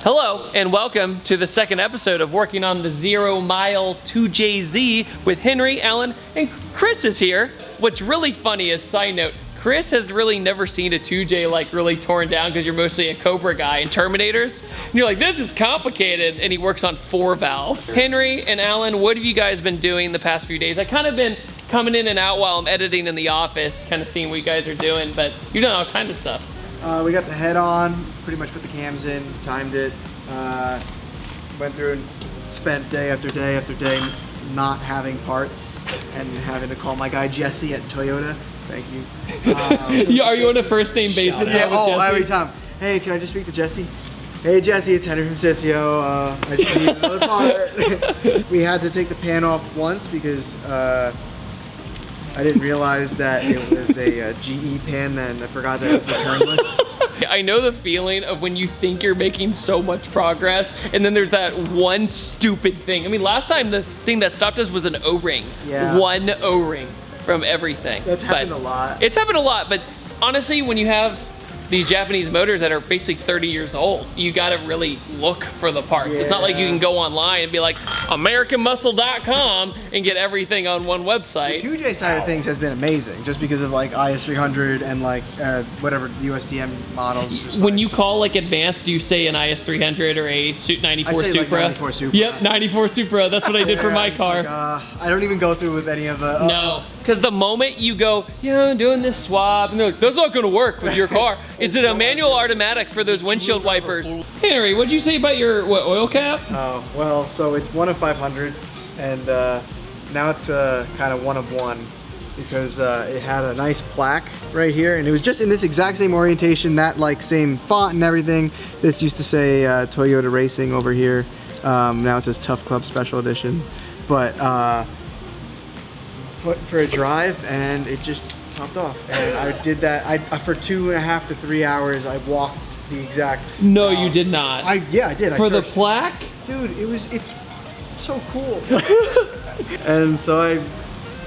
Hello and welcome to the second episode of working on the 0 Mile 2JZ with Henry, Alan, and Chris is here. What's really funny is, side note, Chris has really never seen a 2J like really torn down because you're mostly a Cobra guy and Terminators. And you're like, this is complicated, and he works on 4 valves. Henry and Alan, what have you guys been doing the past few days? I kind of been coming in and out while I'm editing in the office, kind of seeing what you guys are doing, but you've done all kinds of stuff. We got the head on, pretty much put the cams in, timed it, went through and spent day after day after day not having parts and having to call my guy Jesse at Toyota. Thank you. Are you on a first name basis? Yeah, every time. Hey, can I just speak to Jesse? Hey Jesse, it's Henry from Sissio. I just need another part. We had to take the pan off once because I didn't realize that it was a GE pan, then I forgot that it was returnless. I know the feeling of when you think you're making so much progress and then there's that one stupid thing. I mean, last time the thing that stopped us was an O-ring. Yeah. One O-ring from everything. That's happened a lot. It's happened a lot, but honestly, when you have these Japanese motors that are basically 30 years old, you gotta really look for the parts. Yeah. It's not like you can go online and be like AmericanMuscle.com and get everything on one website. The 2J side of things has been amazing, just because of like IS300 and like whatever USDM models. When you call like advanced, do you say an IS300 or a 94 I say Supra? Like 94 Supra. Yep, 94 Supra. That's what I did for my car. Like, I don't even go through with any of the. No, because the moment you go, I'm doing this swap, and they're like, that's not gonna work with your car. It's a manual automatic for those windshield wipers. Henry, what'd you say about your oil cap? Oh, well, so it's 1 of 500, and now it's kind of 1 of 1 because it had a nice plaque right here, and it was just in this exact same orientation, that like same font and everything. This used to say Toyota Racing over here. Now it says Tough Club Special Edition, but went for a drive and it just popped off, and I did that. For 2.5 to 3 hours, I walked the exact. No, you did not. Yeah, I did. For the plaque, dude, it's so cool. And so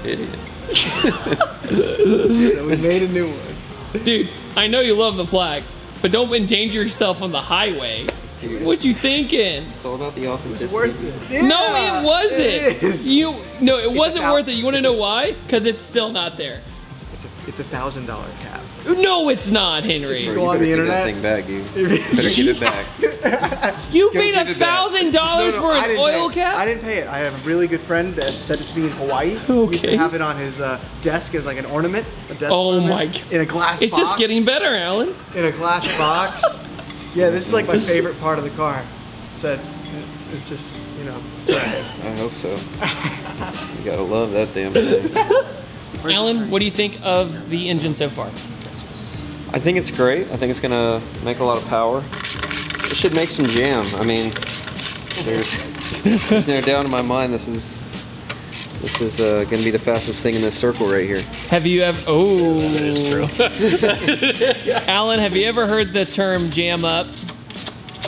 it is. So we made a new one. Dude, I know you love the plaque, but don't endanger yourself on the highway. Dude, what you thinking? It's all about the authenticity. It's worth it. Yeah, no, it wasn't. It is. It wasn't worth it. You want to know why? Because it's still not there. It's $1,000 cap. No, it's not, Henry. Go on the internet. Get that thing back, you better get it back. You paid $1,000 for an oil cap? I didn't pay it. I have a really good friend that sent it to me in Hawaii. Okay. He used to have it on his desk as like an ornament. A desk ornament, my God. In a glass box. It's just getting better, Alan. In a glass box. Yeah, this is like my favorite part of the car. It's just, it's all right. I hope so. You gotta love that damn thing. Alan, what do you think of the engine so far? I think it's great. I think it's gonna make a lot of power. It should make some jam. I mean, there's no doubt in my mind this is gonna be the fastest thing in this circle right here. Have you ever? Oh, that is true. Alan, have you ever heard the term jam up?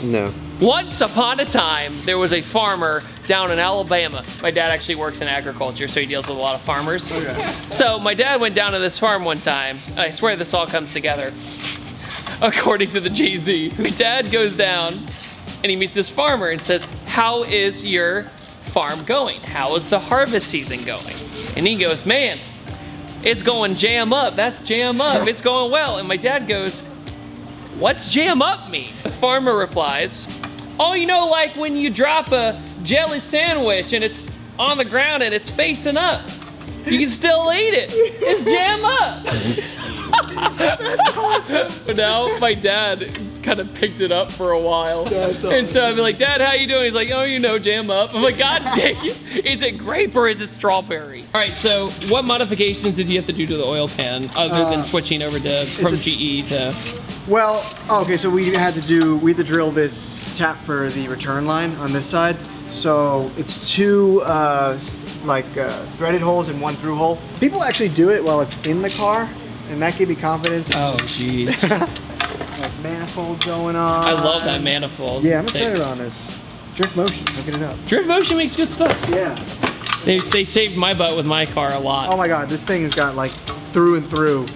No. Once upon a time, there was a farmer down in Alabama. My dad actually works in agriculture, so he deals with a lot of farmers. Okay. So my dad went down to this farm one time. I swear this all comes together. According to the JZ, my dad goes down and he meets this farmer and says, how is your farm going? How is the harvest season going? And he goes, man, it's going jam up. That's jam up. It's going well. And my dad goes, what's jam up mean? The farmer replies, oh, like when you drop a jelly sandwich and it's on the ground and it's facing up. You can still eat it. It's jam up. That's awesome. Now my dad kind of picked it up for a while. That's awesome. And so I'd be like, Dad, how you doing? He's like, oh, jam up. I'm like, God dang it. Is it grape or is it strawberry? All right, so what modifications did you have to do to the oil pan other than switching over from GE to... Well, okay, so we had to drill this tap for the return line on this side. So it's 2 threaded holes and 1 through hole. People actually do it while it's in the car, and that gave me confidence. Oh, jeez. Like manifold going on. I love that manifold. Yeah, I'm excited on this. Drift motion, look it up. Drift motion makes good stuff. Yeah. They saved my butt with my car a lot. Oh my God, this thing has got like through and through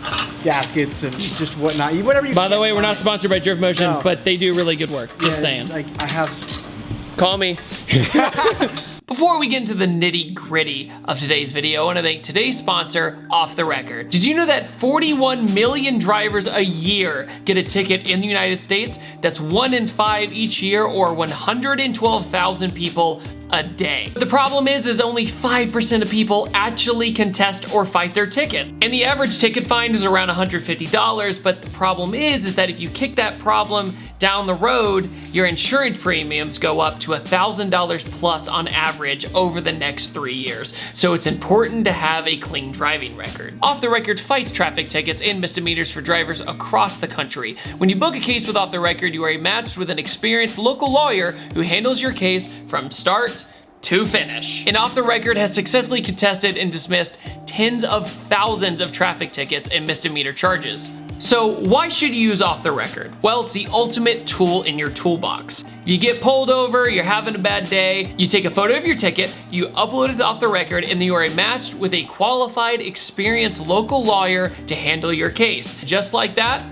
gaskets and just whatnot. Whatever you By the way, we're not sponsored by Drift Motion, No. but they do really good work. Just it's saying. Like, I have. Call me. Before we get into the nitty gritty of today's video, I want to thank today's sponsor, Off the Record. Did you know that 41 million drivers a year get a ticket in the United States? That's 1 in 5 each year, or 112,000 people a day. The problem is only 5% of people actually contest or fight their ticket. And the average ticket fine is around $150, but the problem is that if you kick that problem down the road, your insurance premiums go up to $1,000 plus on average over the next 3 years. So it's important to have a clean driving record. Off the Record fights traffic tickets and misdemeanors for drivers across the country. When you book a case with Off the Record, you are matched with an experienced local lawyer who handles your case from start to finish. And Off the Record has successfully contested and dismissed tens of thousands of traffic tickets and misdemeanor charges. So why should you use Off the Record? Well, it's the ultimate tool in your toolbox. You get pulled over, you're having a bad day, you take a photo of your ticket, you upload it to Off the Record, and you are matched with a qualified, experienced local lawyer to handle your case. Just like that,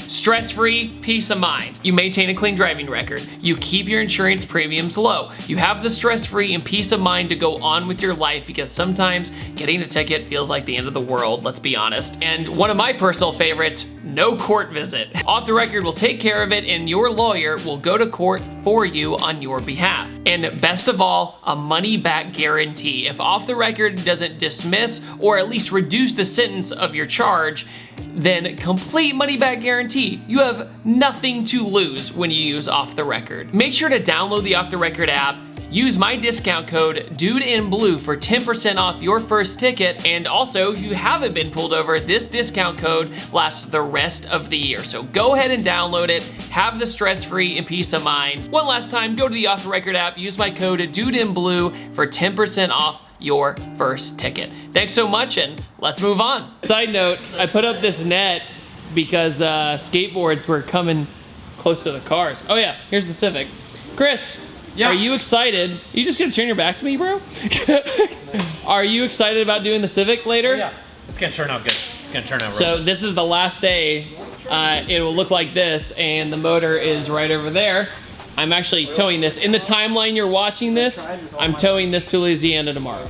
stress-free, peace of mind. You maintain a clean driving record. You keep your insurance premiums low. You have the stress-free and peace of mind to go on with your life, because sometimes getting a ticket feels like the end of the world, let's be honest. And one of my personal favorites, no court visit. Off the Record will take care of it, and your lawyer will go to court for you on your behalf. And best of all, a money-back guarantee. If Off the Record doesn't dismiss or at least reduce the sentence of your charge, then complete money-back guarantee. You have nothing to lose when you use Off the Record. Make sure to download the Off the Record app. Use my discount code DUDEINBLUE for 10% off your first ticket. And also, if you haven't been pulled over, this discount code lasts the rest of the year. So go ahead and download it. Have the stress-free and peace of mind. One last time, go to the Off the Record app. Use my code DUDEINBLUE for 10% off your first ticket. Thanks so much, and let's move on. Side note, I put up this net because skateboards were coming close to the cars. Oh yeah, here's the Civic. Chris, are you excited? Are you just gonna turn your back to me, bro? Are you excited about doing the Civic later? Oh, yeah, it's gonna turn out good. It's gonna turn out So this is the last day. It will look like this, and the motor is right over there. I'm actually towing this. In the timeline you're watching this, I'm towing this to Louisiana tomorrow.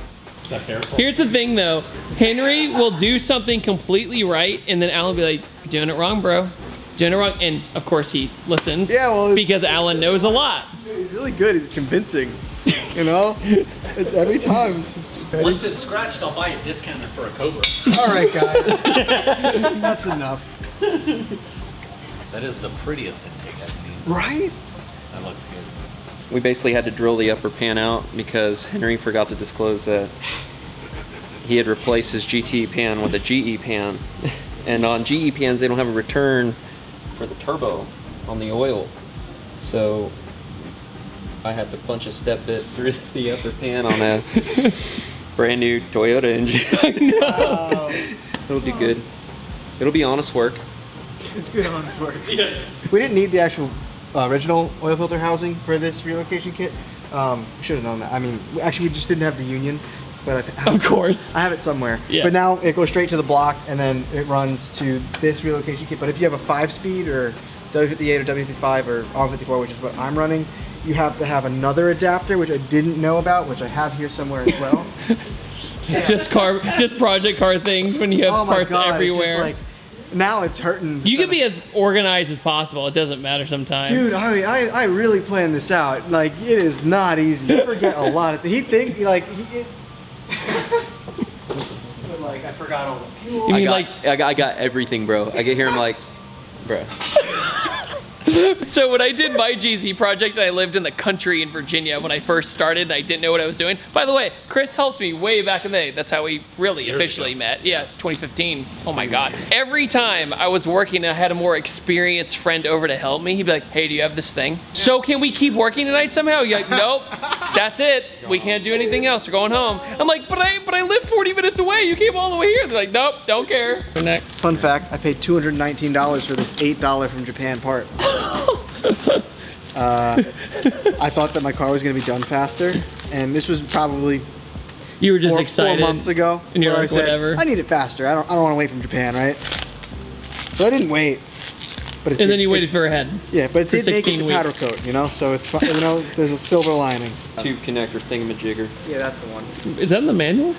Here's the thing though, Henry will do something completely right, and then Alan will be like, you're doing it wrong, bro. Doing it wrong. And of course he listens, because Alan knows a lot. He's really good, he's convincing, you know? Every time. It's just, once it's scratched, I'll buy it discounted for a Cobra. all right, guys. That's enough. That is the prettiest intake I've seen. Right? That looks good. We basically had to drill the upper pan out because Henry forgot to disclose that he had replaced his GT pan with a GE pan. And on GE pans, they don't have a return for the turbo on the oil. So I had to punch a step bit through the upper pan on a brand new Toyota engine. I know. It'll do good. It'll be honest work. It's good on its work. We didn't need the actual original oil filter housing for this relocation kit. We should have known that. I mean, actually, we just didn't have the union. But Of course. I have it somewhere. Yeah. But now it goes straight to the block, and then it runs to this relocation kit. But if you have a 5-speed or W58 or W55 or R54, which is what I'm running, you have to have another adapter, which I didn't know about, which I have here somewhere as well. Just project car things when you have parts everywhere. It's just like, now it's hurting. You can be as organized as possible. It doesn't matter sometimes. Dude, I really planned this out. Like, it is not easy. You forget a lot of things. He think like like, I forgot all the fuel. You mean I got everything, bro. I get here, I'm like, bro. So when I did my GZ project, I lived in the country in Virginia when I first started, and I didn't know what I was doing. By the way, Chris helped me way back in the day. That's how we really officially met. Yeah, 2015. Oh my God. Every time I was working and I had a more experienced friend over to help me, he'd be like, hey, do you have this thing? So can we keep working tonight somehow? You're like, nope, that's it. We can't do anything else. We're going home. I'm like, but I live 40 minutes away. You came all the way here. They're like, nope, don't care. Next. Fun fact, I paid $219 for this $8 from Japan part. I thought that my car was going to be done faster, and this was probably You were just excited. 4 months ago. And you're where like, I said, whatever. I need it faster. I don't want to wait from Japan, right? So I didn't wait. But And then you waited for a head. Yeah, but it for did make it 16 to powder weeks. coat, you know? So it's fun, you know, there's a silver lining. Tube connector thingamajigger. Yeah, that's the one. Is that in the manual?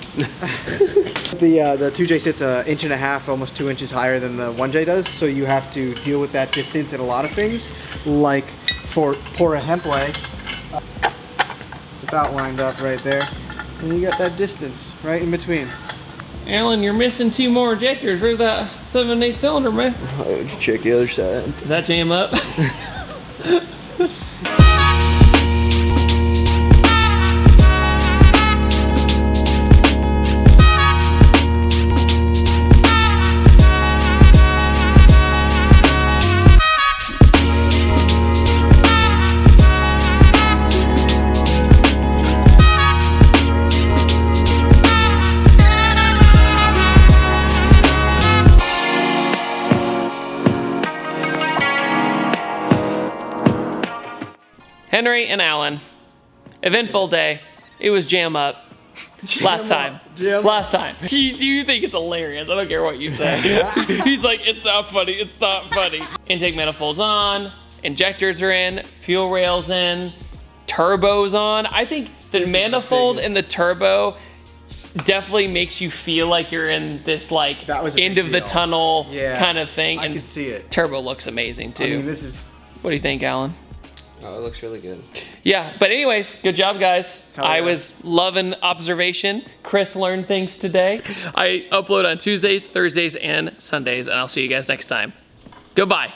The 2J sits an inch and a half, almost 2 inches higher than the 1J does, so you have to deal with that distance in a lot of things, like pour a hemp leg. It's about lined up right there, and you got that distance right in between. Alan, you're missing 2 more injectors. Where's that 7/8 cylinder, man? Check the other side. Does that jam up? Henry and Alan, eventful day. It was jam up. Last time. Last time. You think it's hilarious. I don't care what you say. He's like, it's not funny. It's not funny. Intake manifolds on. Injectors are in. Fuel rails in. Turbo's on. I think the manifold and the turbo definitely makes you feel like you're in this like end of the tunnel kind of thing. I and could see it. Turbo looks amazing too. I mean, this is... What do you think, Alan? Oh, it looks really good. Yeah, but anyways, good job, guys. Hell I yeah. was loving observation. Chris learned things today. I upload on Tuesdays, Thursdays, and Sundays, and I'll see you guys next time. Goodbye.